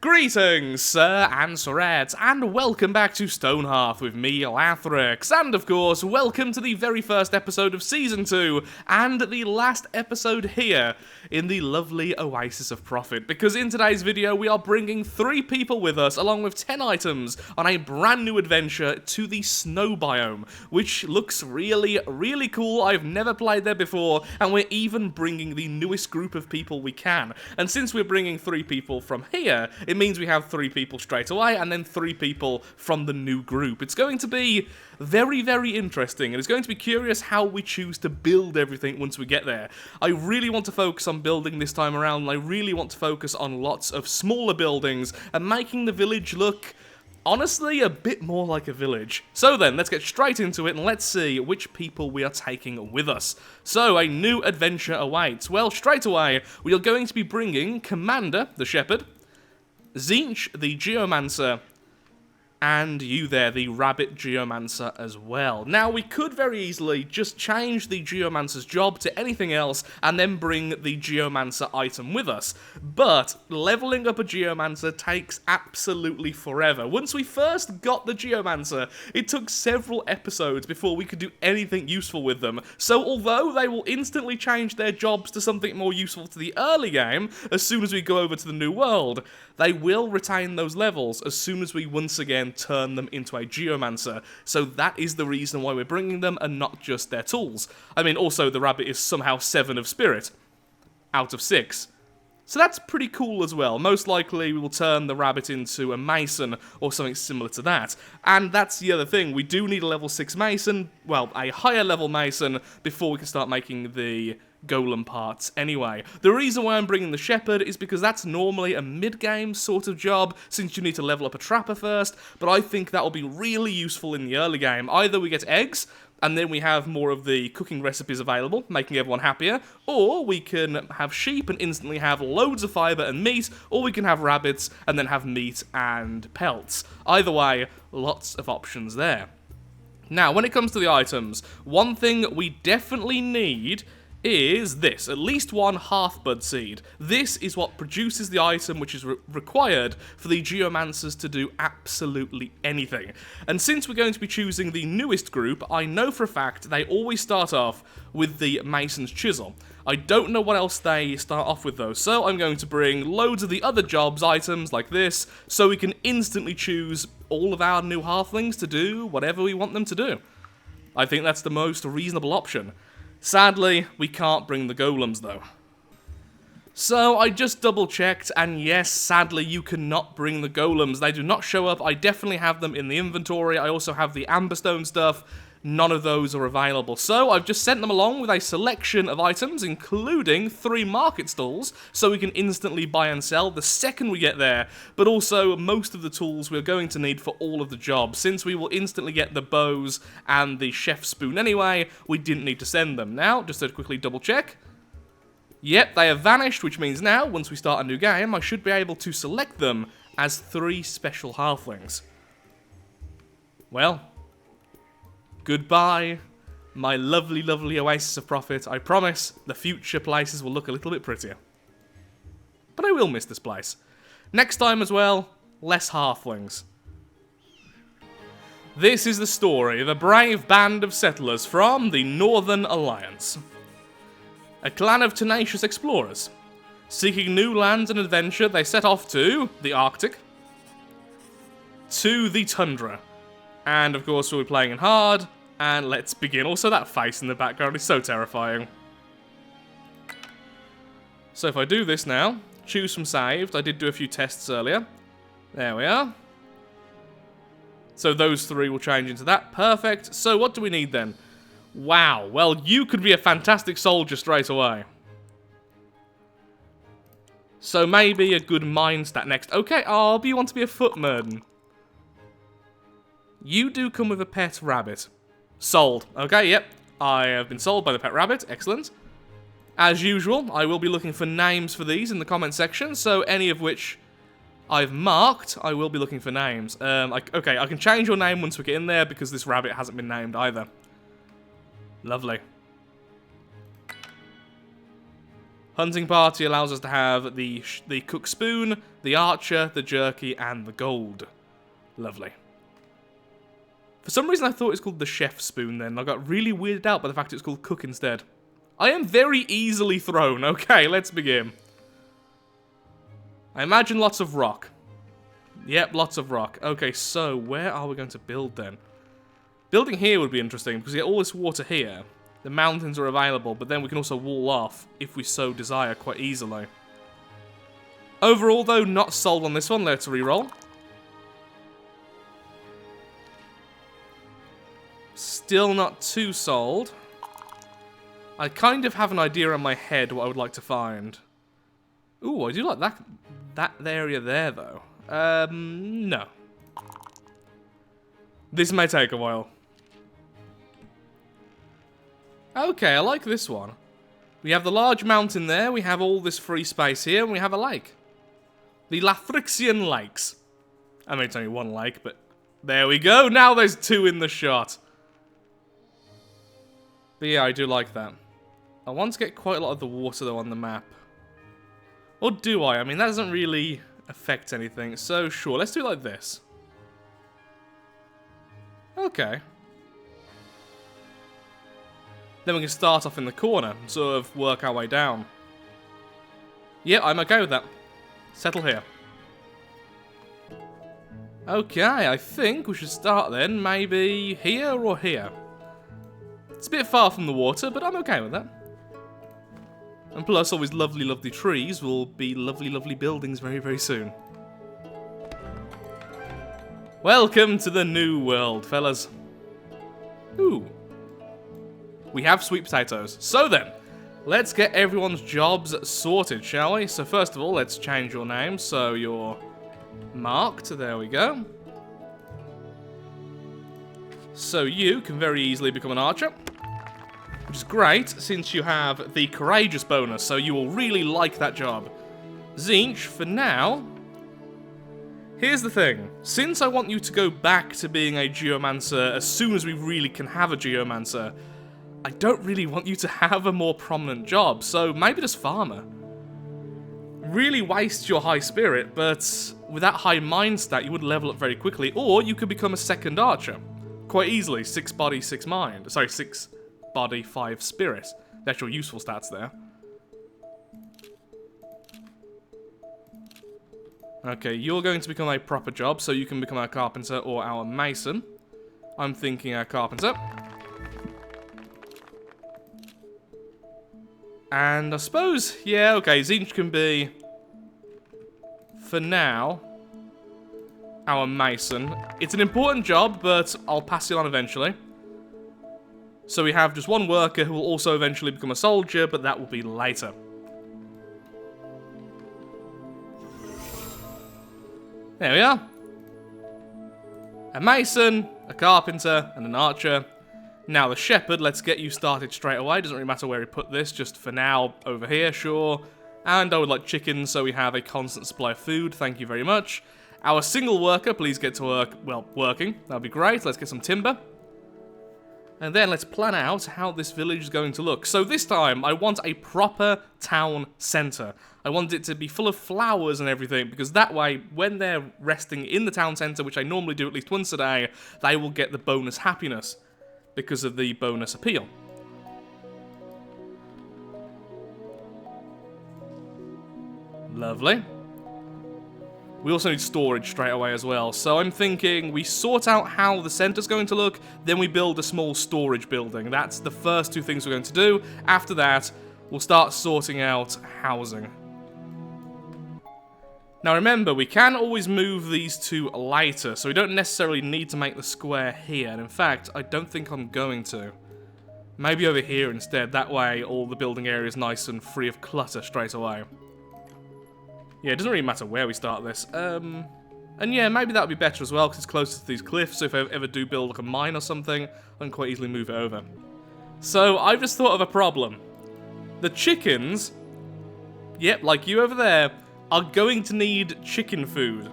Greetings, sir and sirettes, and welcome back to Stonehearth with me, Lathrix, and of course, welcome to the very first episode of Season 2, and the last episode here in the lovely Oasis of Profit, because in today's video we are bringing 3 people with us, along with 10 items, on a brand new adventure to the snow biome, which looks really cool. I've never played there before, and we're even bringing the newest group of people we can, and since we're bringing 3 people from here, it means we have 3 people straight away, and then 3 people from the new group. It's going to be very interesting, and it's going to be curious how we choose to build everything once we get there. I really want to focus on building this time around, and I really want to focus on lots of smaller buildings, and making the village look, honestly, a bit more like a village. So then, let's get straight into it, and let's see which people we are taking with us. So, a new adventure awaits. Well, straight away, we are going to be bringing Commander, the Shepherd, Zinch, the Geomancer, and you there, the Rabbit Geomancer as well. Now, we could very easily just change the Geomancer's job to anything else and then bring the Geomancer item with us. But leveling up a Geomancer takes absolutely forever. Once we first got the Geomancer, it took several episodes before we could do anything useful with them. So although they will instantly change their jobs to something more useful to the early game, as soon as we go over to the new world, they will retain those levels as soon as we once again turn them into a Geomancer. So that is the reason why we're bringing them and not just their tools. I mean, also the rabbit is somehow 7 of spirit out of 6. So that's pretty cool as well. Most likely we will turn the rabbit into a mason or something similar to that. And that's the other thing, we do need a level 6 mason, well, a higher level mason, before we can start making the golem parts anyway. The reason why I'm bringing the shepherd is because that's normally a mid-game sort of job, since you need to level up a trapper first, but I think that will be really useful in the early game. Either we get eggs, and then we have more of the cooking recipes available, making everyone happier, or we can have sheep and instantly have loads of fibre and meat, or we can have rabbits and then have meat and pelts. Either way, lots of options there. Now, when it comes to the items, one thing we definitely need is this, at least 1 Hearthbud seed. This is what produces the item which is required for the Geomancers to do absolutely anything. And since we're going to be choosing the newest group, I know for a fact they always start off with the Mason's Chisel. I don't know what else they start off with though, so I'm going to bring loads of the other jobs items like this, so we can instantly choose all of our new Halflings to do whatever we want them to do. I think that's the most reasonable option. Sadly, we can't bring the golems though. So I just double checked, and yes, sadly you cannot bring the golems. They do not show up. I definitely have them in the inventory. I also have the amberstone stuff. None of those are available. So I've just sent them along with a selection of items, including 3 market stalls, so we can instantly buy and sell the second we get there, but also most of the tools we're going to need for all of the jobs. Since we will instantly get the bows and the chef's spoon anyway, we didn't need to send them. Now, just to quickly double check. Yep, they have vanished, which means now, once we start a new game, I should be able to select them as 3 special halflings. Well, goodbye, my lovely Oasis of Profit. I promise the future places will look a little bit prettier. But I will miss this place. Next time as well, less halflings. This is the story of a brave band of settlers from the Northern Alliance. A clan of tenacious explorers. Seeking new lands and adventure, they set off to the Arctic, to the tundra, and of course we'll be playing in hard, and let's begin. Also, that face in the background is so terrifying. So if I do this now, choose from saved, I did do a few tests earlier. There we are. So those 3 will change into that, perfect. So what do we need then? Wow, well you could be a fantastic soldier straight away. So maybe a good mind stat next. Okay, oh, but you want to be a footman. You do come with a pet rabbit. Sold. Okay, yep. I have been sold by the pet rabbit. Excellent. As usual, I will be looking for names for these in the comment section, so any of which I've marked, I will be looking for names. Okay, I can change your name once we get in there, because this rabbit hasn't been named either. Lovely. Hunting party allows us to have the cook spoon, the archer, the jerky, and the gold. Lovely. For some reason I thought it was called the chef spoon then. I got really weirded out by the fact it's called cook instead. I am very easily thrown. Okay, let's begin. I imagine lots of rock. Yep, lots of rock. Okay, so where are we going to build then? Building here would be interesting because we get all this water here. The mountains are available, but then we can also wall off, if we so desire, quite easily. Overall, though, not sold on this one. Let's reroll. Still not too sold. I kind of have an idea in my head what I would like to find. Ooh, I do like that area there, though. No. This may take a while. Okay, I like this one. We have the large mountain there, we have all this free space here, and we have a lake. The Lathrixian Lakes. I mean, it's only one lake, but there we go. Now there's two in the shot. But yeah, I do like that. I want to get quite a lot of the water, though, on the map. Or do I? I mean, that doesn't really affect anything. So, sure, let's do it like this. Okay. Then we can start off in the corner and sort of work our way down. Yeah, I'm okay with that. Settle here. Okay, I think we should start then maybe here or here. It's a bit far from the water, but I'm okay with that. And plus, all these lovely, lovely trees will be lovely, lovely buildings very, very soon. Welcome to the new world, fellas. Ooh. We have sweet potatoes. So then, let's get everyone's jobs sorted, shall we? So first of all, let's change your name. So you're marked. There we go. So you can very easily become an archer. Which is great, since you have the courageous bonus, so you will really like that job. Zinch, for now... Here's the thing. Since I want you to go back to being a geomancer as soon as we really can have a geomancer, I don't really want you to have a more prominent job, so maybe just farmer. Really waste your high spirit, but with that high mind stat, you would level up very quickly, or you could become a second archer. Quite easily, 6 body, 6 mind. Sorry, 6... body, 5 spirit. The actual useful stats there. Okay, you're going to become a proper job, so you can become our carpenter or our mason. I'm thinking our carpenter. And I suppose, yeah, okay, Zinch can be, for now, our mason. It's an important job, but I'll pass it on eventually. So we have just one worker who will also eventually become a soldier, but that will be later. There we are. A mason, a carpenter, and an archer. Now the shepherd, let's get you started straight away. Doesn't really matter where we put this, just for now, over here, sure. And I would like chickens, so we have a constant supply of food. Thank you very much. Our single worker, please get to work, well, working. That'd be great. Let's get some timber. And then let's plan out how this village is going to look. So this time, I want a proper town centre. I want it to be full of flowers and everything, because that way, when they're resting in the town centre, which I normally do at least once a day, they will get the bonus happiness, because of the bonus appeal. Lovely. We also need storage straight away as well, so I'm thinking we sort out how the centre's going to look, then we build a small storage building. That's the first two things we're going to do. After that, we'll start sorting out housing. Now remember, we can always move these two later, so we don't necessarily need to make the square here, and in fact, I don't think I'm going to. Maybe over here instead, that way all the building area is nice and free of clutter straight away. Yeah, it doesn't really matter where we start this. And yeah, maybe that would be better as well, because it's closer to these cliffs, so if I ever do build like a mine or something, I can quite easily move it over. So, I've just thought of a problem. The chickens, yep, like you over there, are going to need chicken food,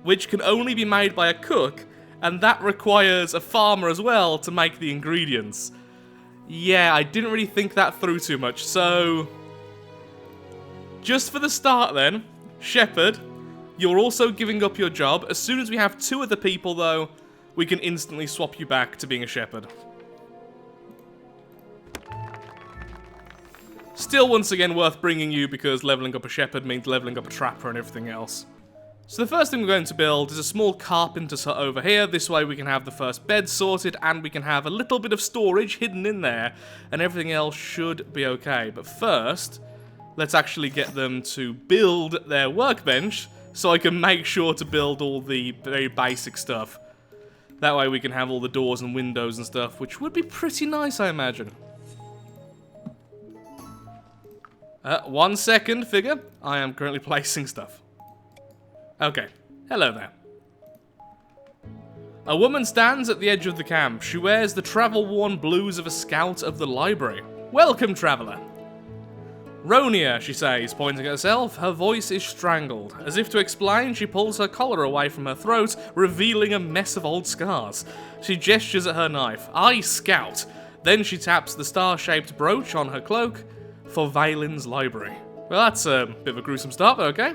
which can only be made by a cook, and that requires a farmer as well to make the ingredients. Yeah, I didn't really think that through too much, so... Just for the start then, Shepherd, you're also giving up your job. As soon as we have 2 other people though, we can instantly swap you back to being a Shepherd. Still once again worth bringing you because leveling up a Shepherd means leveling up a Trapper and everything else. So the first thing we're going to build is a small carpenter's hut over here. This way we can have the first bed sorted and we can have a little bit of storage hidden in there. And everything else should be okay. But first, let's actually get them to build their workbench so I can make sure to build all the very basic stuff. That way we can have all the doors and windows and stuff, which would be pretty nice, I imagine. 1 second, figure. I am currently placing stuff. Okay, hello there. A woman stands at the edge of the camp. She wears the travel-worn blues of a scout of the library. Welcome, traveller. Ronia, she says, pointing at herself. Her voice is strangled. As if to explain, she pulls her collar away from her throat, revealing a mess of old scars. She gestures at her knife. I scout. Then she taps the star-shaped brooch on her cloak for Valen's library. Well, that's a bit of a gruesome start, but okay.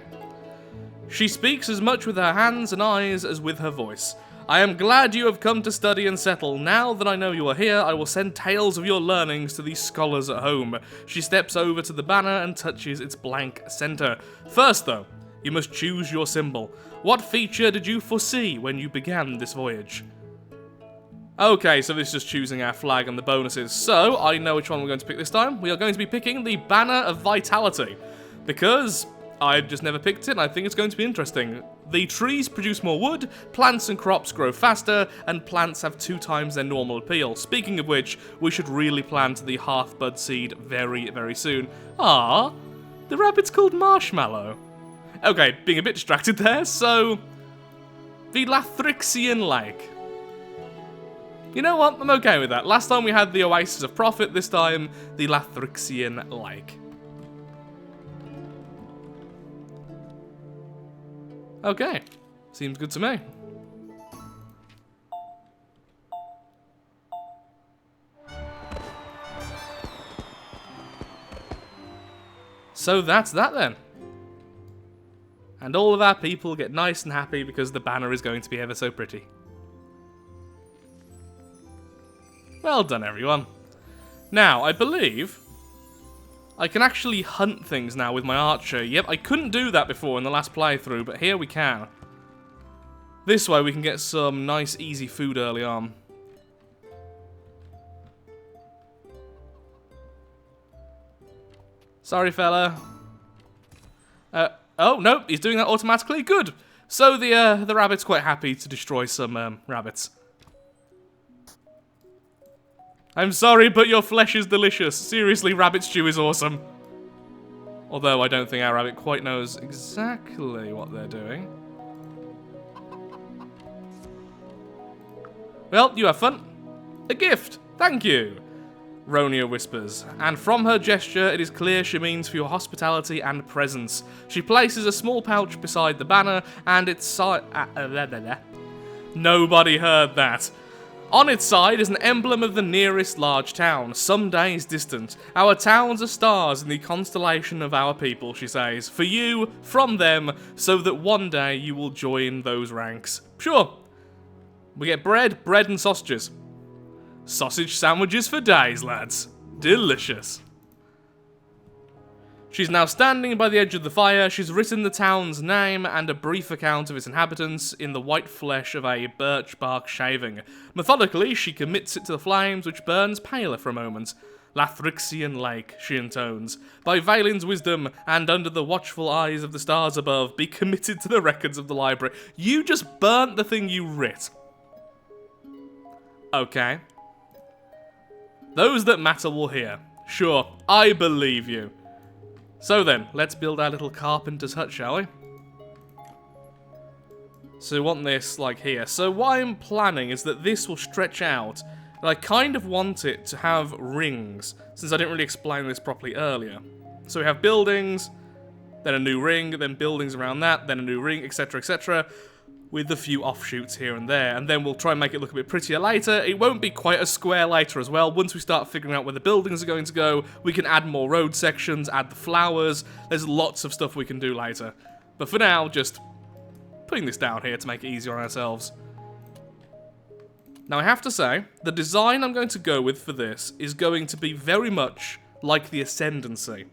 She speaks as much with her hands and eyes as with her voice. I am glad you have come to study and settle. Now that I know you are here, I will send tales of your learnings to these scholars at home. She steps over to the banner and touches its blank center. First, though, you must choose your symbol. What feature did you foresee when you began this voyage? Okay, so this is just choosing our flag and the bonuses. So, I know which one we're going to pick this time. We are going to be picking the Banner of Vitality. Because I've just never picked it, and I think it's going to be interesting. The trees produce more wood, plants and crops grow faster, and plants have 2 times their normal appeal. Speaking of which, we should really plant the Hearthbud seed very, very soon. Ah, the rabbit's called Marshmallow. Okay, being a bit distracted there, so the Lathrixian Lake. You know what, I'm okay with that. Last time we had the Oasis of Profit, this time the Lathrixian Lake. Okay, seems good to me. So that's that then. And all of our people get nice and happy because the banner is going to be ever so pretty. Well done, everyone. Now, I believe I can actually hunt things now with my archer. Yep, I couldn't do that before in the last playthrough, but here we can. This way we can get some nice, easy food early on. Sorry, fella. Oh, no, he's doing that automatically. Good. So the rabbit's quite happy to destroy some rabbits. I'm sorry, but your flesh is delicious. Seriously, rabbit stew is awesome. Although I don't think our rabbit quite knows exactly what they're doing. Well, you have fun. A gift. Thank you. Ronia whispers, and from her gesture it is clear she means for your hospitality and presence. She places a small pouch beside the banner and its side... Nobody heard that. On its side is an emblem of the nearest large town, some days distant. Our towns are stars in the constellation of our people, she says. For you, from them, so that one day you will join those ranks. Sure. We get bread and sausages. Sausage sandwiches for days, lads. Delicious. She's now standing by the edge of the fire. She's written the town's name and a brief account of its inhabitants in the white flesh of a birch bark shaving. Methodically, she commits it to the flames, which burns paler for a moment. Lathrixian Lake, she intones. By Valen's wisdom, and under the watchful eyes of the stars above, be committed to the records of the library. You just burnt the thing you writ. Okay. Those that matter will hear. Sure, I believe you. So then, let's build our little carpenter's hut, shall we? So we want this, like, here. So what I'm planning is that this will stretch out, and I kind of want it to have rings, since I didn't really explain this properly earlier. So we have buildings, then a new ring, then buildings around that, then a new ring, etc., etc. with a few offshoots here and there, and then we'll try and make it look a bit prettier later. It won't be quite a square later as well. Once we start figuring out where the buildings are going to go, we can add more road sections, add the flowers. There's lots of stuff we can do later. But for now, just putting this down here to make it easier on ourselves. Now I have to say, the design I'm going to go with for this is going to be very much like the Ascendancy.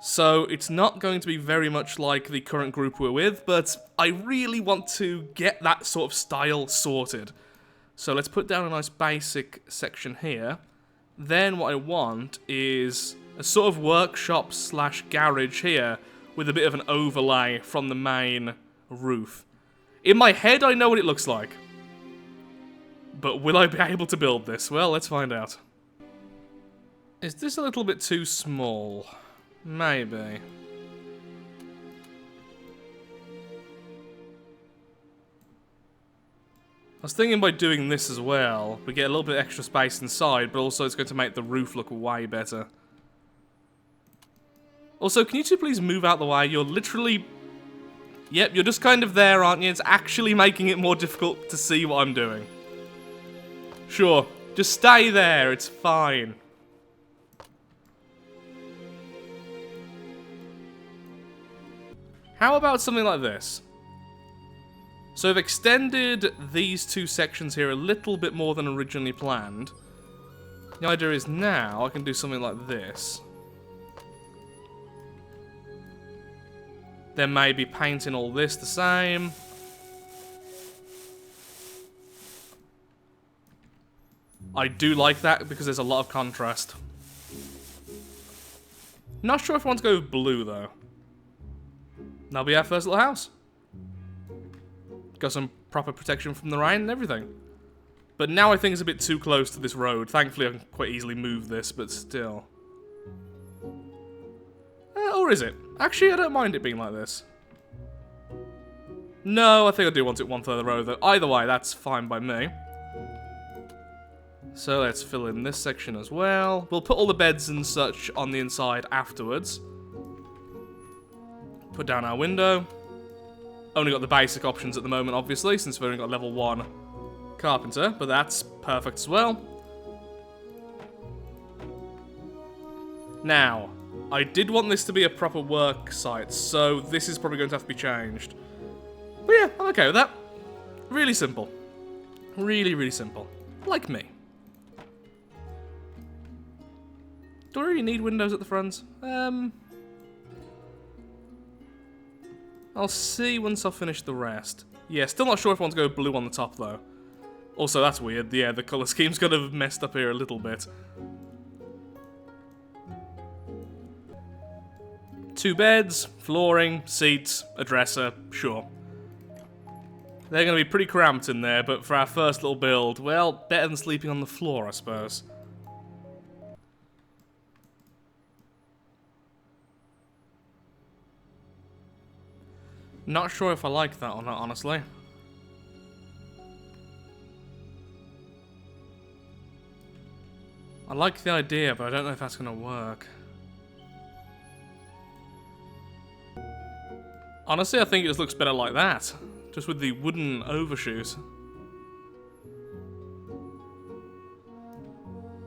So it's not going to be very much like the current group we're with, but I really want to get that sort of style sorted. So let's put down a nice basic section here. Then what I want is a sort of workshop slash garage here with a bit of an overlay from the main roof. In my head, I know what it looks like. But will I be able to build this? Well, let's find out. Is this a little bit too small? Maybe. I was thinking by doing this as well, we get a little bit extra space inside, but also it's going to make the roof look way better. Also, can you two please move out the way? You're literally... Yep, you're just kind of there, aren't you? It's actually making it more difficult to see what I'm doing. Sure, just stay there, it's fine. How about something like this? So I've extended these two sections here a little bit more than originally planned. The idea is now I can do something like this. Then maybe painting all this the same. I do like that because there's a lot of contrast. Not sure if I want to go with blue though. That'll be our first little house. Got some proper protection from the rain and everything. But now I think it's a bit too close to this road. Thankfully I can quite easily move this, but still. Or is it? Actually, I don't mind it being like this. No, I think I do want it one third of the road though. Either way, that's fine by me. So let's fill in this section as well. We'll put all the beds and such on the inside afterwards. Put down our window. Only got the basic options at the moment, obviously, since we've only got level 1 carpenter, but that's perfect as well. Now, I did want this to be a proper work site, so this is probably going to have to be changed. But yeah, I'm okay with that. Really simple. Really, really simple. Like me. Do I really need windows at the front? I'll see once I finish the rest. Yeah, still not sure if I want to go blue on the top, though. Also, that's weird. Yeah, the colour scheme's kind of messed up here a little bit. 2 beds, flooring, seats, a dresser, sure. They're going to be pretty cramped in there, but for our first little build, well, better than sleeping on the floor, I suppose. Not sure if I like that or not, honestly. I like the idea, but I don't know if that's going to work. Honestly, I think it just looks better like that. Just with the wooden overshoes.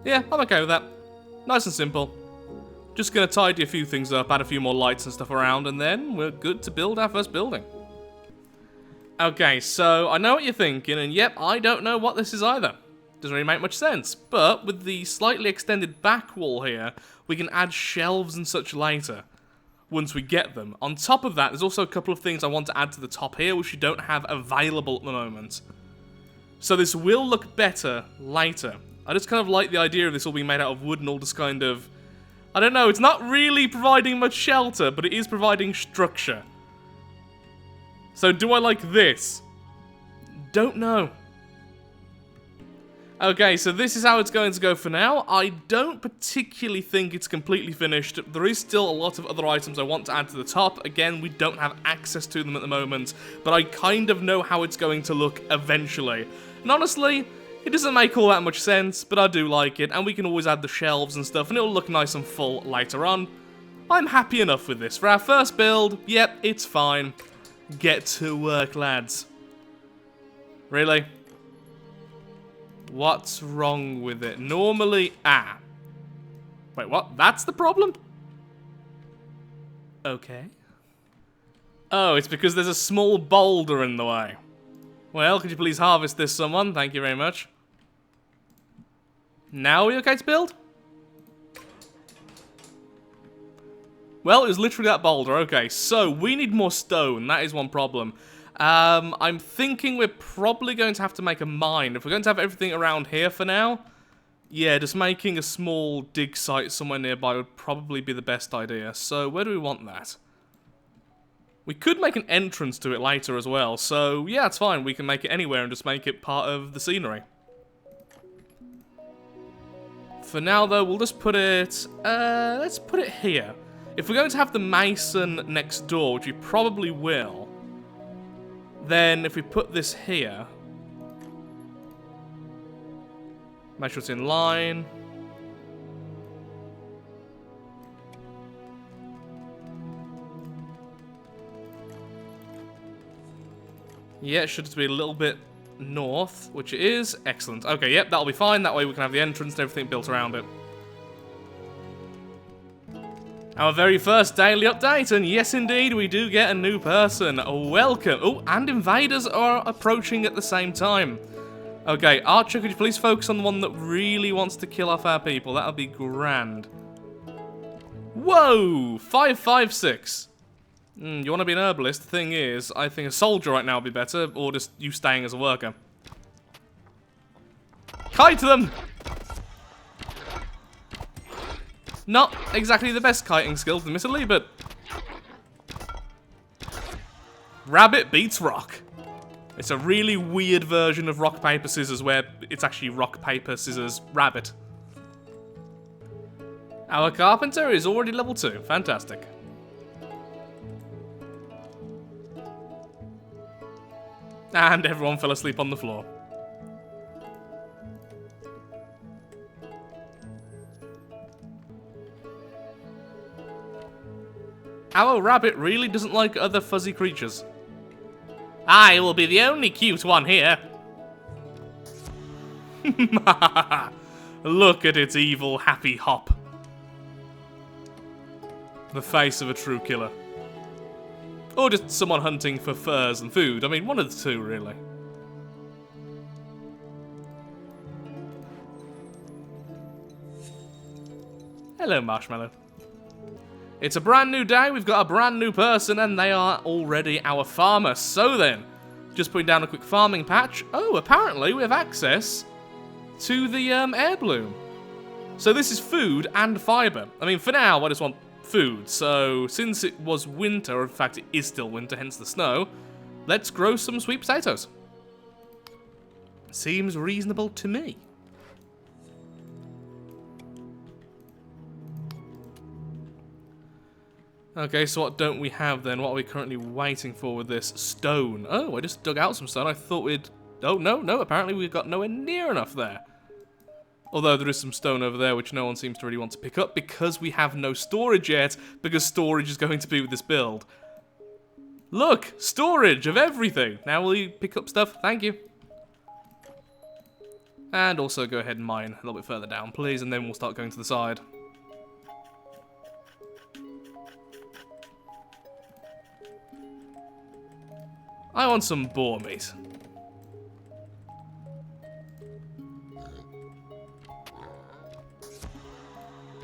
Yeah, I'm okay with that. Nice and simple. Just gonna tidy a few things up, add a few more lights and stuff around, and then we're good to build our first building. Okay, so I know what you're thinking, and yep, I don't know what this is either. Doesn't really make much sense, but with the slightly extended back wall here, we can add shelves and such later, once we get them. On top of that, there's also a couple of things I want to add to the top here, which we don't have available at the moment. So this will look better later. I just kind of like the idea of this all being made out of wood and all just kind of... I don't know, it's not really providing much shelter, but it is providing structure. So do I like this? Don't know. Okay, so this is how it's going to go for now. I don't particularly think it's completely finished. There is still a lot of other items I want to add to the top. Again, we don't have access to them at the moment, but I kind of know how it's going to look eventually. And honestly, it doesn't make all that much sense, but I do like it, and we can always add the shelves and stuff, and it'll look nice and full later on. I'm happy enough with this. For our first build, yep, it's fine. Get to work, lads. Really? What's wrong with it? Normally... Ah. Wait, what? That's the problem? Okay. Oh, it's because there's a small boulder in the way. Well, could you please harvest this, someone? Thank you very much. Now are we okay to build? Well, it was literally that boulder. Okay, so we need more stone. That is one problem. I'm thinking we're probably going to have to make a mine. If we're going to have everything around here for now, yeah, just making a small dig site somewhere nearby would probably be the best idea. So where do we want that? We could make an entrance to it later as well. So yeah, it's fine. We can make it anywhere and just make it part of the scenery. For now, though, we'll just put it... let's put it here. If we're going to have the mason next door, which we probably will, then if we put this here... Make sure it's in line. Yeah, it should just be a little bit north, which it is. Excellent. Okay, yep, that'll be fine. That way we can have the entrance and everything built around it. Our very first daily update, and yes indeed, we do get a new person. Welcome. Oh, and invaders are approaching at the same time. Okay, Archer, could you please focus on the one that really wants to kill off our people? That would be grand. Whoa! 556. You want to be an herbalist? The thing is, I think a soldier right now would be better, or just you staying as a worker. Kite them! Not exactly the best kiting skills, admittedly, but... Rabbit beats rock. It's a really weird version of rock, paper, scissors where it's actually rock, paper, scissors, rabbit. Our carpenter is already level 2. Fantastic. And everyone fell asleep on the floor. Our rabbit really doesn't like other fuzzy creatures. I will be the only cute one here. Look at its evil, happy hop. The face of a true killer. Or just someone hunting for furs and food. I mean, one of the two, really. Hello, Marshmallow. It's a brand new day, we've got a brand new person, and they are already our farmer. So then, just putting down a quick farming patch. Oh, apparently we have access to the air bloom. So this is food and fibre. I mean, for now, I just want food. So, since it was winter, or in fact it is still winter, hence the snow, let's grow some sweet potatoes. Seems reasonable to me. Okay, so what don't we have then? What are we currently waiting for with this? Stone. Oh, I just dug out some stone. I thought we'd... Oh, no, apparently we've got nowhere near enough there. Although there is some stone over there, which no one seems to really want to pick up because we have no storage yet, because storage is going to be with this build. Look! Storage of everything! Now will you pick up stuff? Thank you. And also go ahead and mine a little bit further down, please, and then we'll start going to the side. I want some boar meat.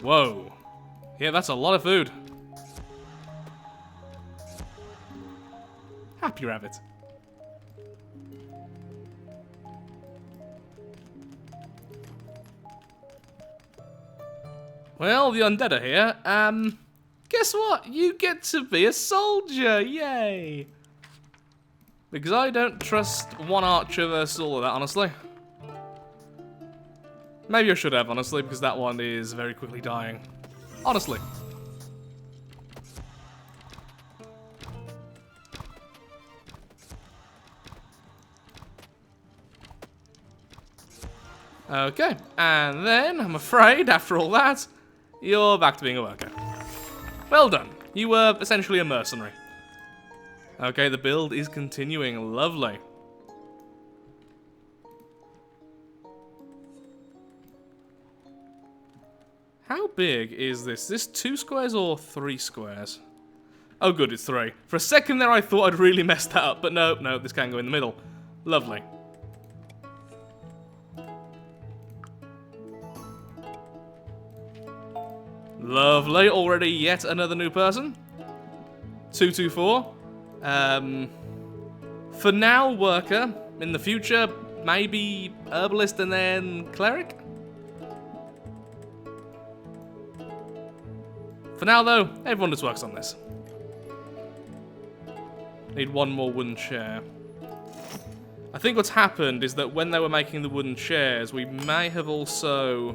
Whoa. Yeah, that's a lot of food. Happy rabbit. Well, the undead are here. Guess what? You get to be a soldier. Yay. Because I don't trust one archer versus all of that, honestly. Maybe I should have, honestly, because that one is very quickly dying. Honestly. Okay, and then, I'm afraid, after all that, you're back to being a worker. Well done. You were essentially a mercenary. Okay, the build is continuing. Lovely. How big is this? Is this 2 squares or 3 squares? Oh good, it's 3. For a second there I thought I'd really messed that up, but no, this can go in the middle. Lovely. Lovely, already yet another new person. 224. For now, worker. In the future, maybe herbalist and then cleric? For now though, everyone just works on this. Need one more wooden chair. I think what's happened is that when they were making the wooden chairs, we may have also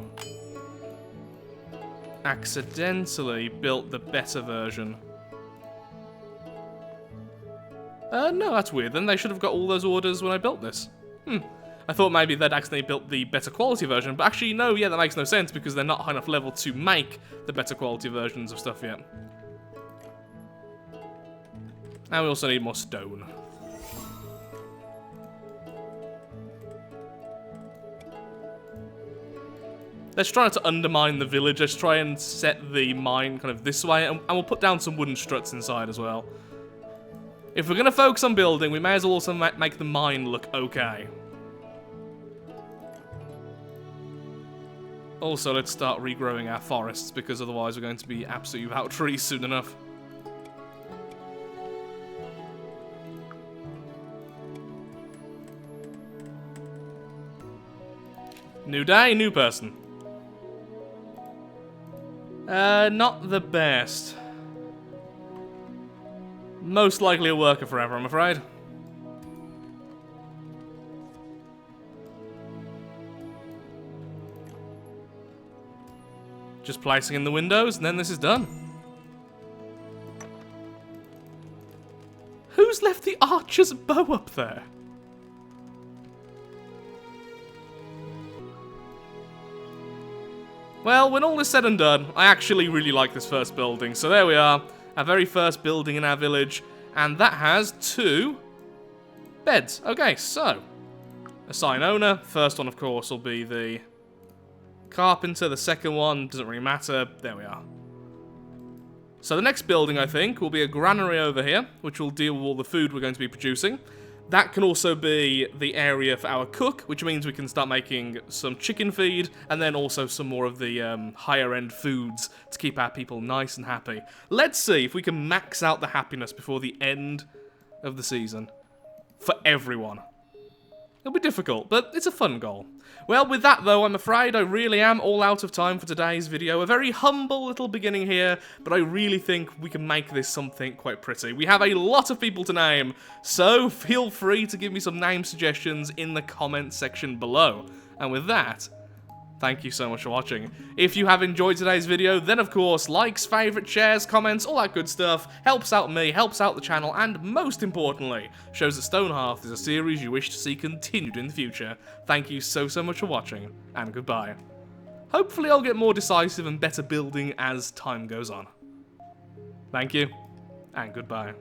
accidentally built the better version. No, that's weird. Then they should have got all those orders when I built this. I thought maybe they'd accidentally built the better quality version, but actually, no, yeah, that makes no sense because they're not high enough level to make the better quality versions of stuff yet. And we also need more stone. Let's try not to undermine the village. Let's try and set the mine kind of this way, and we'll put down some wooden struts inside as well. If we're going to focus on building, we may as well also make the mine look okay. Also, let's start regrowing our forests, because otherwise we're going to be absolutely without trees soon enough. New day, new person. Not the best. Most likely a worker forever, I'm afraid. Just placing in the windows, and then this is done. Who's left the archer's bow up there? Well, when all is said and done, I actually really like this first building. So there we are, our very first building in our village, and that has 2 beds. Okay, so, assign owner. First one, of course, will be the carpenter. The second one doesn't really matter. There we are. So the next building, I think, will be a granary over here, which will deal with all the food we're going to be producing. That can also be the area for our cook, which means we can start making some chicken feed, and then also some more of the higher-end foods to keep our people nice and happy. Let's see if we can max out the happiness before the end of the season. For everyone. It'll be difficult, but it's a fun goal. Well, with that though, I'm afraid I really am all out of time for today's video. A very humble little beginning here, but I really think we can make this something quite pretty. We have a lot of people to name, so feel free to give me some name suggestions in the comments section below. And with that, thank you so much for watching. If you have enjoyed today's video, then of course, likes, favourites, shares, comments, all that good stuff helps out me, helps out the channel, and most importantly, shows that Stonehearth is a series you wish to see continued in the future. Thank you so much for watching, and goodbye. Hopefully I'll get more decisive and better building as time goes on. Thank you, and goodbye.